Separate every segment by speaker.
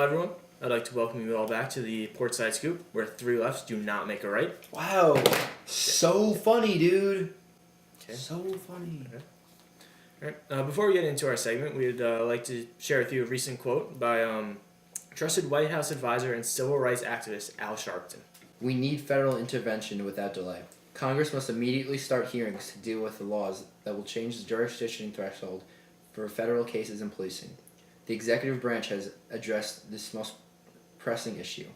Speaker 1: Hello everyone, I'd like to welcome you all back to the Portside Scoop, where three lefts do not make a right.
Speaker 2: Wow, so funny, dude.
Speaker 1: Okay.
Speaker 2: So funny.
Speaker 1: Okay. Alright, before we get into our segment, we'd like to share with you a recent quote by trusted White House advisor and civil rights activist Al Sharpton.
Speaker 2: We need federal intervention without delay. Congress must immediately start hearings to deal with the laws that will change the jurisdiction threshold for federal cases in policing. The executive branch has addressed this most pressing issue,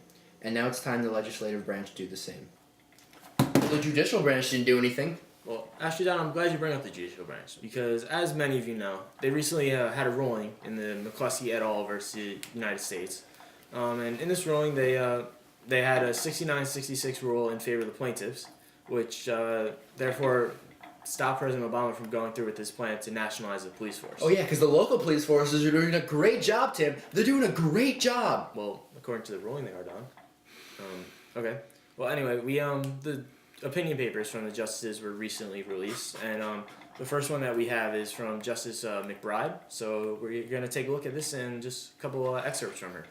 Speaker 2: and now it's time the legislative branch do the same. Well, the judicial branch didn't do anything.
Speaker 1: Well, actually, Don, I'm glad you bring up the judicial branch, because as many of you know, they recently had a ruling in the McCluskey et al. Versus the United States. And in this ruling, they had a 69-66 rule in favor of the plaintiffs, which therefore stopped President Obama from going through with his plan to nationalize the police force.
Speaker 2: Oh yeah, because the local police forces are doing a great job, Tim. They're doing a great job.
Speaker 1: Well, according to the ruling, they are, Don. Okay. Well, anyway, the opinion papers from the justices were recently released, and the first one that we have is from Justice McBride. So we're going to take a look at this and just a couple excerpts from her.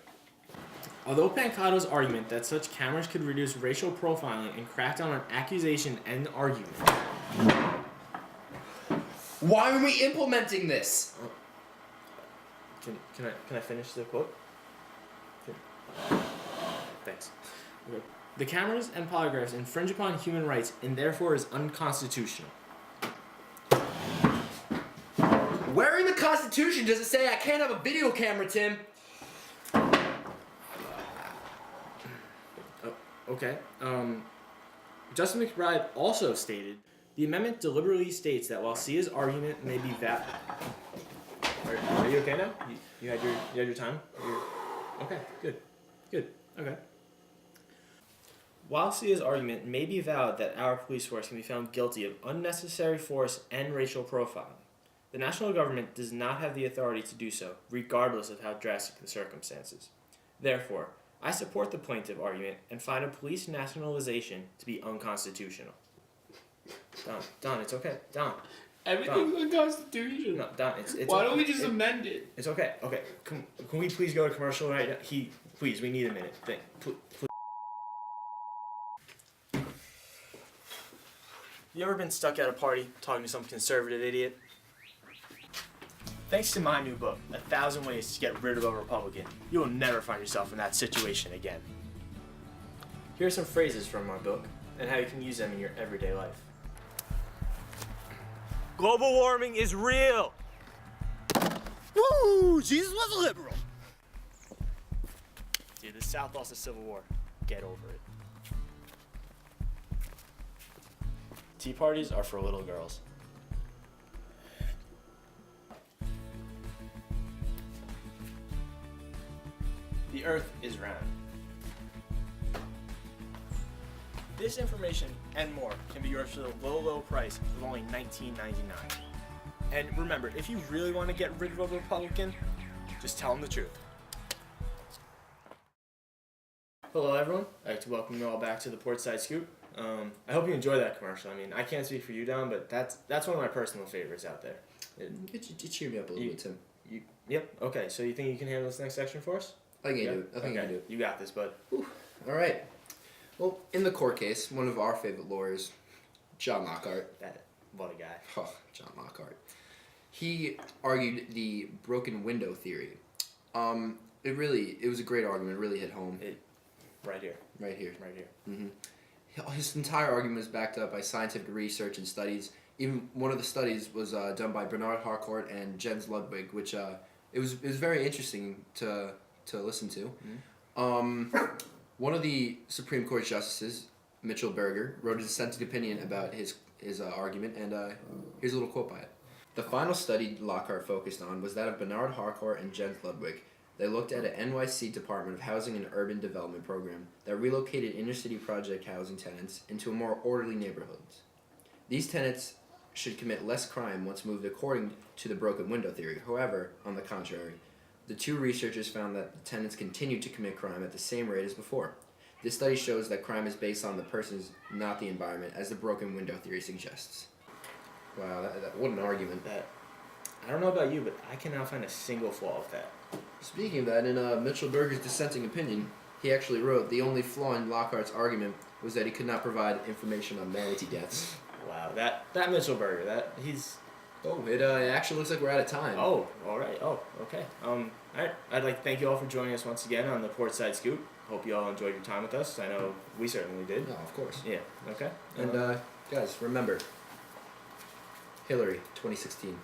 Speaker 1: Although Pancato's argument that such cameras could reduce racial profiling and crack down on accusation and argument.
Speaker 2: Why are we implementing this?
Speaker 1: Can I finish the quote? Thanks. Okay. The cameras and polygraphs infringe upon human rights and therefore is unconstitutional.
Speaker 2: Where in the Constitution does it say I can't have a video camera, Tim?
Speaker 1: Okay. Justice McBride also stated, the amendment deliberately states that while Sia's argument may be valid... Are you okay now? You had your time? Okay, good. Okay. While Sia's argument may be valid that our police force can be found guilty of unnecessary force and racial profiling, the national government does not have the authority to do so, regardless of how drastic the circumstances. Therefore, I support the plaintiff argument and find a police nationalization to be unconstitutional. Don, it's okay. Don.
Speaker 3: Everything's unconstitutional.
Speaker 1: No, Don, it's
Speaker 3: Why
Speaker 1: okay.
Speaker 3: don't we just amend it?
Speaker 1: It's okay. Okay, can we please go to commercial right now? Please, we need a minute. Please. You ever been stuck at a party talking to some conservative idiot? Thanks to my new book, 1,000 Ways to Get Rid of a Republican, you will never find yourself in that situation again. Here are some phrases from my book and how you can use them in your everyday life. Global warming is real!
Speaker 4: Woo! Jesus was a liberal.
Speaker 1: Dude, the South lost the Civil War. Get over it. Tea parties are for little girls. The Earth is round. This information and more can be yours for the low price of only $19.99. And remember, if you really want to get rid of a Republican, just tell them the truth. Hello everyone, I'd like to welcome you all back to the Portside Scoop. I hope you enjoyed that commercial. I mean, I can't speak for you, Don, but that's one of my personal favorites out there.
Speaker 2: It cheered me up a little bit, Tim.
Speaker 1: Yep, okay, so you think you can handle this next section for us?
Speaker 2: I think you do it. I think you can do it.
Speaker 1: You got this, bud.
Speaker 2: All right. Well, in the court case, one of our favorite lawyers, John Lockhart.
Speaker 1: What a guy.
Speaker 2: Oh, John Lockhart. He argued the broken window theory. It was a great argument. It really hit home.
Speaker 1: Right here.
Speaker 2: Mm-hmm. His entire argument was backed up by scientific research and studies. Even one of the studies was done by Bernard Harcourt and Jens Ludwig, which it was very interesting to listen to. Mm-hmm. One of the Supreme Court justices, Mitchell Berger, wrote a dissenting opinion about his argument, and here's a little quote by it. The final study Lockhart focused on was that of Bernard Harcourt and Jens Ludwig. They looked at an NYC Department of Housing and Urban Development program that relocated inner-city project housing tenants into more orderly neighborhoods. These tenants should commit less crime once moved according to the broken window theory. However, on the contrary, the two researchers found that the tenants continued to commit crime at the same rate as before. This study shows that crime is based on the persons, not the environment, as the broken window theory suggests. Wow, what an argument.
Speaker 1: I don't know about you, but I cannot find a single flaw with that.
Speaker 2: Speaking of that, in Mitchell Berger's dissenting opinion, he actually wrote the only flaw in Lockhart's argument was that he could not provide information on manatee deaths.
Speaker 1: Wow, that Mitchell Berger, that he's.
Speaker 2: Oh, it actually looks like we're out of time.
Speaker 1: Oh, all right. Oh, okay. All right. I'd like to thank you all for joining us once again on the Portside Scoop. Hope you all enjoyed your time with us. I know we certainly did.
Speaker 2: No, of course.
Speaker 1: Yeah. Okay.
Speaker 2: And guys, remember, Hillary, 2016.